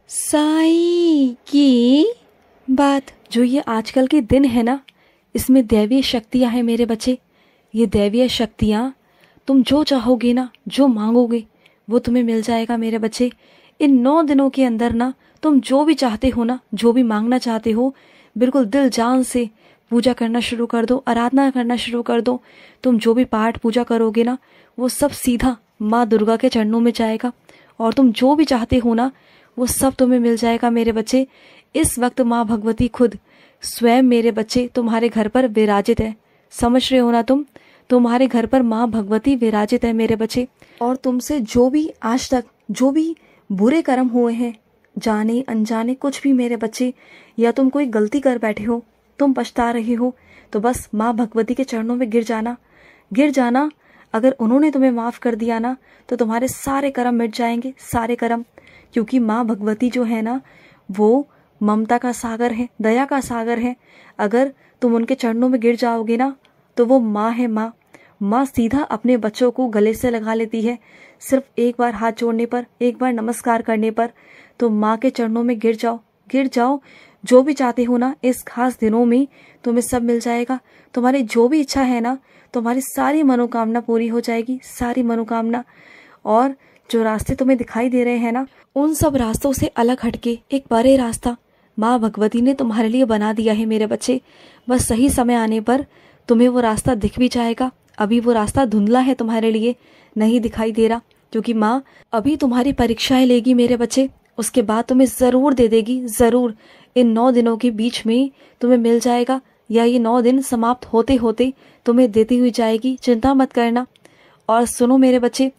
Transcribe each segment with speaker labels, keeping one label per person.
Speaker 1: साईं की बात। जो ये आजकल के दिन है ना, इसमें दैवीय शक्तियाँ हैं मेरे बच्चे। ये दैवीय शक्तियाँ, तुम जो चाहोगे ना, जो मांगोगे वो तुम्हें मिल जाएगा मेरे बच्चे। इन 9 दिनों के अंदर ना तुम जो भी चाहते हो ना, जो भी मांगना चाहते हो, बिल्कुल दिल जान से पूजा करना शुरू कर दो, आराधना करना शुरू कर दो। तुम जो भी पाठ पूजा करोगे ना, वो सब सीधा माँ दुर्गा के चरणों में जाएगा और तुम जो भी चाहते हो ना, वो सब तुम्हें मिल जाएगा मेरे बच्चे। इस वक्त माँ भगवती खुद स्वयं मेरे बच्चे तुम्हारे घर पर विराजित है। समझ रहे हो ना तुम? तुम्हारे घर पर माँ भगवती विराजित है मेरे बच्चे। और तुमसे जो भी आज तक जो भी बुरे कर्म हुए हैं, जाने अनजाने कुछ भी मेरे बच्चे, या तुम कोई गलती कर बैठे हो, तुम पछता रहे हो, तो बस माँ भगवती के चरणों में गिर जाना। अगर उन्होंने तुम्हें माफ़ कर दिया ना, तो तुम्हारे सारे कर्म मिट जाएंगे, सारे कर्म। क्योंकि माँ भगवती जो है ना, वो ममता का सागर है, दया का सागर है। अगर तुम उनके चरणों में गिर जाओगे ना, तो वो माँ है। माँ सीधा अपने बच्चों को गले से लगा लेती है। सिर्फ एक बार हाथ जोड़ने पर, एक बार नमस्कार करने पर, तो माँ के चरणों में गिर जाओ। जो भी चाहते हो ना, इस खास दिनों में तुम्हें सब मिल जाएगा। तुम्हारी जो भी इच्छा है ना, तुम्हारी सारी मनोकामना पूरी हो जाएगी, सारी मनोकामना। और जो रास्ते तुम्हें दिखाई दे रहे हैं ना, उन सब रास्तों से अलग हटके एक बड़े रास्ता माँ भगवती ने तुम्हारे लिए बना दिया है मेरे बच्चे। बस सही समय आने पर तुम्हें वो रास्ता दिख भी जाएगा। अभी वो रास्ता धुंधला है, तुम्हारे लिए नहीं दिखाई दे रहा, क्योंकि माँ अभी तुम्हारी परीक्षाएं लेगी मेरे बच्चे। उसके बाद तुम्हें ज़रूर दे देगी, ज़रूर। इन 9 दिनों के बीच में तुम्हें मिल जाएगा, या ये 9 दिन समाप्त होते होते तुम्हें देती हुई जाएगी। चिंता मत करना। और सुनो मेरे बच्चे,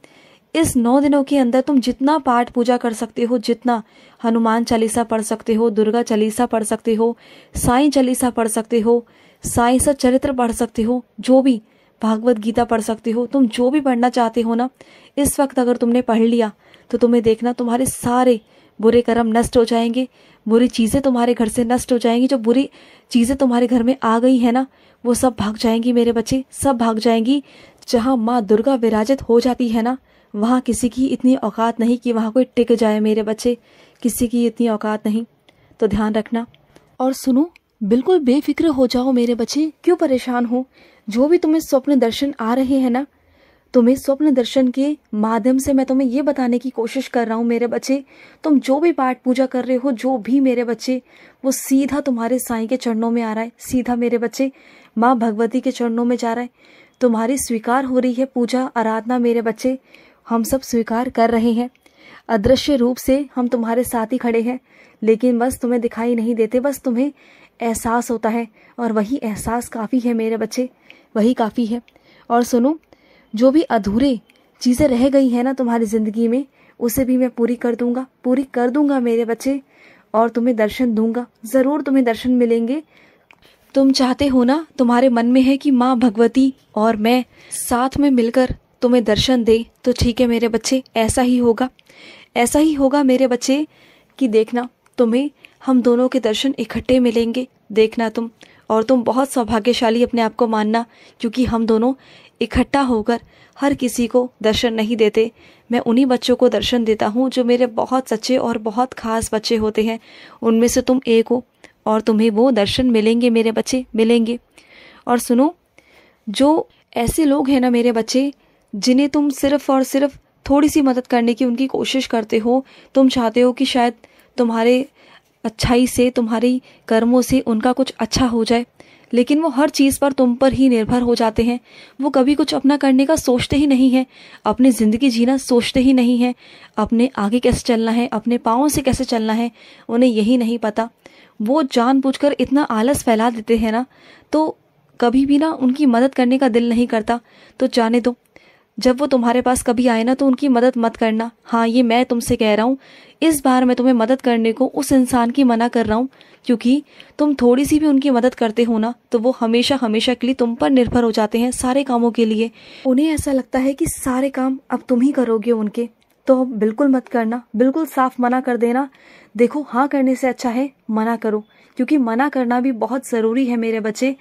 Speaker 1: इस 9 दिनों के अंदर तुम जितना पाठ पूजा कर सकते हो, जितना हनुमान चालीसा पढ़ सकते हो, दुर्गा चालीसा पढ़ सकते हो, साईं चालीसा पढ़ सकते हो, साईं सच्चरित्र पढ़ सकते हो, जो भी भागवत गीता पढ़ सकते हो, तुम जो भी पढ़ना चाहते हो ना, इस वक्त अगर तुमने पढ़ लिया तो तुम्हें देखना तुम्हारे सारे बुरे कर्म नष्ट हो जाएंगे, बुरी चीज़ें तुम्हारे घर से नष्ट हो जाएंगी। जो बुरी चीज़ें तुम्हारे घर में आ गई है ना, वो सब भाग जाएंगी मेरे बच्चे, सब भाग जाएंगी। जहाँ माँ दुर्गा विराजित हो जाती है ना, वहाँ किसी की इतनी औकात नहीं कि वहाँ कोई टिक जाए मेरे बच्चे, किसी की इतनी औकात नहीं। तो ध्यान रखना। और सुनो, बिल्कुल बेफिक्र हो जाओ मेरे बच्चे, क्यों परेशान हो? जो भी तुम्हें स्वप्न दर्शन आ रहे हैं ना, तुम्हें स्वप्न दर्शन के माध्यम से मैं तुम्हें ये बताने की कोशिश कर रहा हूँ मेरे बच्चे, तुम जो भी पाठ पूजा कर रहे हो, जो भी मेरे बच्चे, वो सीधा तुम्हारे साईं के चरणों में आ रहा है, सीधा मेरे बच्चे माँ भगवती के चरणों में जा रहा है। तुम्हारी स्वीकार हो रही है पूजा आराधना मेरे बच्चे, हम सब स्वीकार कर रहे हैं। अदृश्य रूप से हम तुम्हारे साथ ही खड़े हैं, लेकिन बस तुम्हें दिखाई नहीं देते, बस तुम्हें एहसास होता है, और वही एहसास काफ़ी है मेरे बच्चे, वही काफ़ी है। और सुनो, जो भी अधूरे चीज़ें रह गई हैं ना तुम्हारी ज़िंदगी में, उसे भी मैं पूरी कर दूंगा मेरे बच्चे, और तुम्हें दर्शन दूंगा, ज़रूर तुम्हें दर्शन मिलेंगे। तुम चाहते हो ना, तुम्हारे मन में है कि माँ भगवती और मैं साथ में मिलकर तुम्हें दर्शन दे, तो ठीक है मेरे बच्चे, ऐसा ही होगा मेरे बच्चे, कि देखना तुम्हें हम दोनों के दर्शन इकट्ठे मिलेंगे, देखना तुम। और तुम बहुत सौभाग्यशाली अपने आप को मानना, क्योंकि हम दोनों इकट्ठा होकर हर किसी को दर्शन नहीं देते। मैं उन्हीं बच्चों को दर्शन देता हूँ जो मेरे बहुत सच्चे और बहुत खास बच्चे होते हैं। उनमें से तुम एक हो, और तुम्हें वो दर्शन मिलेंगे मेरे बच्चे, मिलेंगे। और सुनो, जो ऐसे लोग हैं ना मेरे बच्चे, जिन्हें तुम सिर्फ और सिर्फ थोड़ी सी मदद करने की उनकी कोशिश करते हो, तुम चाहते हो कि शायद तुम्हारे अच्छाई से, तुम्हारी कर्मों से उनका कुछ अच्छा हो जाए, लेकिन वो हर चीज़ पर तुम पर ही निर्भर हो जाते हैं। वो कभी कुछ अपना करने का सोचते ही नहीं है, अपनी ज़िंदगी जीना सोचते ही नहीं है, अपने आगे कैसे चलना है, अपने पाँव से कैसे चलना है, उन्हें यही नहीं पता। वो जानबूझकर इतना आलस फैला देते हैं ना, तो कभी भी ना उनकी मदद करने का दिल नहीं करता। तो जाने दो, जब वो तुम्हारे पास कभी आए ना, तो उनकी मदद मत करना। हाँ, ये मैं तुमसे कह रहा हूँ, इस बार मैं तुम्हें मदद करने को उस इंसान की मना कर रहा हूँ, क्योंकि तुम थोड़ी सी भी उनकी मदद करते हो ना, तो वो हमेशा हमेशा के लिए तुम पर निर्भर हो जाते हैं सारे कामों के लिए। उन्हें ऐसा लगता है कि सारे काम अब तुम ही करोगे उनके। तो बिल्कुल मत करना, बिल्कुल साफ मना कर देना। देखो, हाँ करने से अच्छा है मना करो, क्योंकि मना करना भी बहुत ज़रूरी है मेरे बच्चे।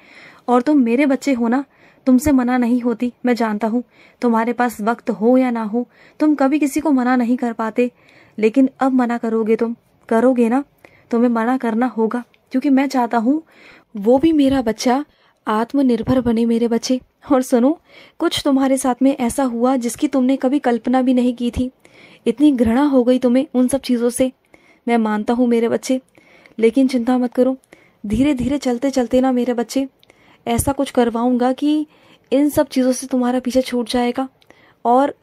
Speaker 1: और तुम मेरे बच्चे हो ना, तुमसे मना नहीं होती, मैं जानता हूँ। तुम्हारे पास वक्त हो या ना हो, तुम कभी किसी को मना नहीं कर पाते, लेकिन अब मना करोगे तुम, करोगे ना, तुम्हें मना करना होगा, क्योंकि मैं चाहता हूँ वो भी मेरा बच्चा आत्मनिर्भर बने मेरे बच्चे। और सुनो, कुछ तुम्हारे साथ में ऐसा हुआ जिसकी तुमने कभी कल्पना भी नहीं की थी। इतनी घृणा हो गई तुम्हें उन सब चीज़ों से, मैं मानता हूँ मेरे बच्चे, लेकिन चिंता मत करो। धीरे धीरे चलते चलते ना मेरे बच्चे, ऐसा कुछ करवाऊंगा कि इन सब चीज़ों से तुम्हारा पीछे छूट जाएगा। और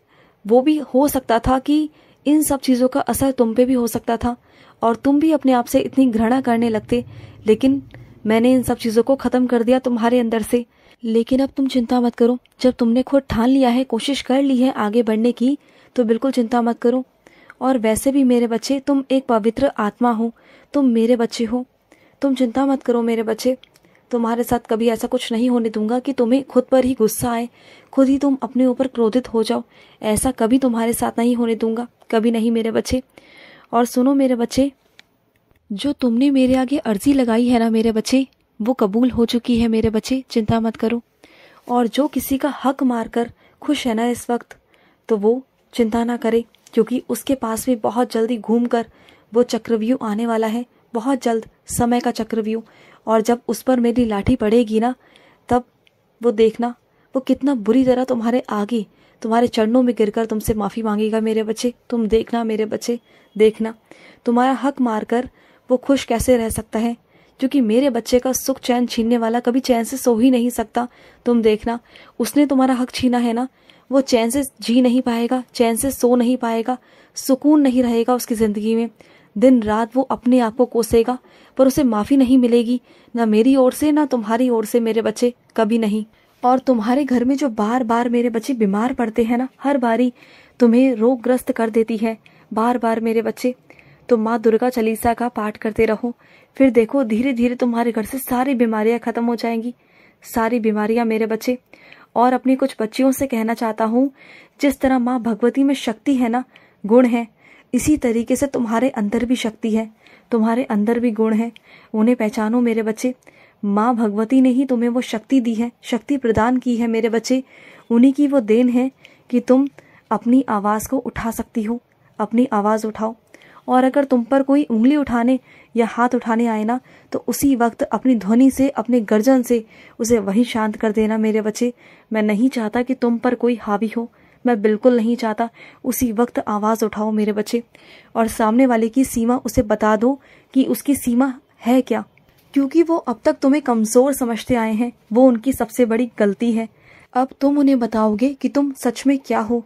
Speaker 1: वो भी हो सकता था कि इन सब चीज़ों का असर तुम पे भी हो सकता था और तुम भी अपने आप से इतनी घृणा करने लगते, लेकिन मैंने इन सब चीज़ों को ख़त्म कर दिया तुम्हारे अंदर से। लेकिन अब तुम चिंता मत करो, जब तुमने खुद ठान लिया है, कोशिश कर ली है आगे बढ़ने की, तो बिल्कुल चिंता मत करो। और वैसे भी मेरे बच्चे, तुम एक पवित्र आत्मा हो, तुम मेरे बच्चे हो, तुम चिंता मत करो मेरे बच्चे। तुम्हारे साथ कभी ऐसा कुछ नहीं होने दूंगा कि तुम्हें खुद पर ही गुस्सा आए, खुद ही तुम अपने ऊपर क्रोधित हो जाओ। ऐसा कभी तुम्हारे साथ नहीं होने दूंगा, कभी नहीं मेरे बच्चे। और सुनो मेरे बच्चे, जो तुमने मेरे आगे अर्जी लगाई है ना मेरे बच्चे, वो कबूल हो चुकी है मेरे बच्चे, चिंता मत करो। और जो किसी का हक मारकर खुश है ना इस वक्त, तो वो चिंता ना करे, क्योंकि उसके पास भी बहुत जल्दी घूमकर वो चक्रव्यूह आने वाला है, बहुत जल्द, समय का चक्रव्यूह। और जब उस पर मेरी लाठी पड़ेगी ना, तब वो देखना, वो कितना बुरी तरह तुम्हारे आगे, तुम्हारे चरणों में गिरकर तुमसे माफ़ी मांगेगा मेरे बच्चे। तुम देखना मेरे बच्चे, देखना तुम्हारा हक मारकर वो खुश कैसे रह सकता है, क्योंकि मेरे बच्चे का सुख चैन छीनने वाला कभी चैन से सो ही नहीं सकता। तुम देखना, उसने तुम्हारा हक छीना है ना, वो चैन से जी नहीं पाएगा, चैन से सो नहीं पाएगा, सुकून नहीं रहेगा उसकी ज़िंदगी में। दिन रात वो अपने आप को कोसेगा, पर उसे माफ़ी नहीं मिलेगी, ना मेरी ओर से ना तुम्हारी ओर से मेरे बच्चे, कभी नहीं। और तुम्हारे घर में जो बार बार मेरे बच्चे बीमार पड़ते हैं ना, हर बारी तुम्हें रोगग्रस्त कर देती है बार बार मेरे बच्चे, तो माँ दुर्गा चालीसा का पाठ करते रहो, फिर देखो धीरे धीरे तुम्हारे घर से सारी बीमारियां खत्म हो जाएंगी, सारी बीमारियां मेरे बच्चे। और अपनी कुछ बच्चियों से कहना चाहता हूँ, जिस तरह माँ भगवती में शक्ति है ना, गुण है, इसी तरीके से तुम्हारे अंदर भी शक्ति है, तुम्हारे अंदर भी गुण है, उन्हें पहचानो मेरे बच्चे। माँ भगवती ने ही तुम्हें वो शक्ति दी है, शक्ति प्रदान की है मेरे बच्चे, उन्हीं की वो देन है कि तुम अपनी आवाज़ को उठा सकती हो। अपनी आवाज़ उठाओ, और अगर तुम पर कोई उंगली उठाने या हाथ उठाने आए ना, तो उसी वक्त अपनी ध्वनि से, अपने गर्जन से उसे वहीं शांत कर देना मेरे बच्चे। मैं नहीं चाहता कि तुम पर कोई हावी हो, मैं बिल्कुल नहीं चाहता। उसी वक्त आवाज़ उठाओ मेरे बच्चे, और सामने वाले की सीमा उसे बता दो कि उसकी सीमा है क्या, क्योंकि वो अब तक तुम्हें कमज़ोर समझते आए हैं, वो उनकी सबसे बड़ी गलती है। अब तुम उन्हें बताओगे कि तुम सच में क्या हो,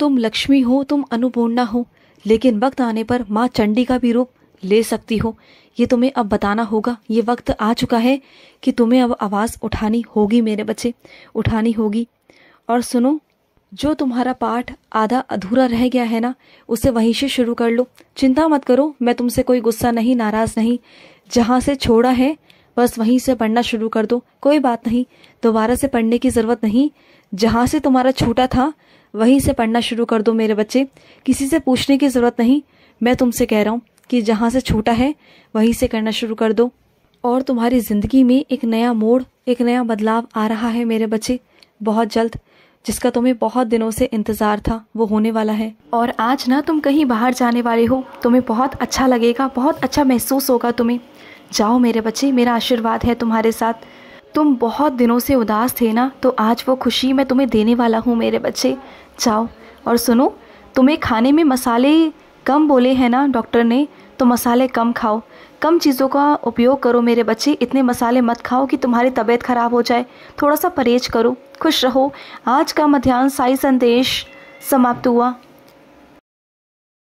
Speaker 1: तुम लक्ष्मी हो, तुम अन्नपूर्णा हो, लेकिन वक्त आने पर माँ चंडी का भी रूप ले सकती हो। ये तुम्हें अब बताना होगा, ये वक्त आ चुका है कि तुम्हें अब आवाज़ उठानी होगी मेरे बच्चे, उठानी होगी। और सुनो, जो तुम्हारा पाठ आधा अधूरा रह गया है ना, उसे वहीं से शुरू कर लो, चिंता मत करो, मैं तुमसे कोई गुस्सा नहीं, नाराज़ नहीं। जहाँ से छोड़ा है बस वहीं से पढ़ना शुरू कर दो, कोई बात नहीं, दोबारा से पढ़ने की ज़रूरत नहीं। जहाँ से तुम्हारा छूटा था वहीं से पढ़ना शुरू कर दो मेरे बच्चे, किसी से पूछने की ज़रूरत नहीं। मैं तुमसे कह रहा हूँ कि जहाँ से छूटा है वहीं से करना शुरू कर दो। और तुम्हारी ज़िंदगी में एक नया मोड़, एक नया बदलाव आ रहा है मेरे बच्चे, बहुत जल्द, जिसका तुम्हें बहुत दिनों से इंतज़ार था, वो होने वाला है। और आज ना तुम कहीं बाहर जाने वाले हो, तुम्हें बहुत अच्छा लगेगा, बहुत अच्छा महसूस होगा तुम्हें। जाओ मेरे बच्चे, मेरा आशीर्वाद है तुम्हारे साथ। तुम बहुत दिनों से उदास थे ना, तो आज वो खुशी मैं तुम्हें देने वाला हूँ मेरे बच्चे। जाओ। और सुनो, तुम्हें खाने में मसाले कम बोले हैं ना डॉक्टर ने, तो मसाले कम खाओ, कम चीज़ों का उपयोग करो मेरे बच्चे। इतने मसाले मत खाओ कि तुम्हारी तबीयत खराब हो जाए, थोड़ा सा परहेज करो, खुश रहो। आज का मध्याह्न साई संदेश समाप्त हुआ।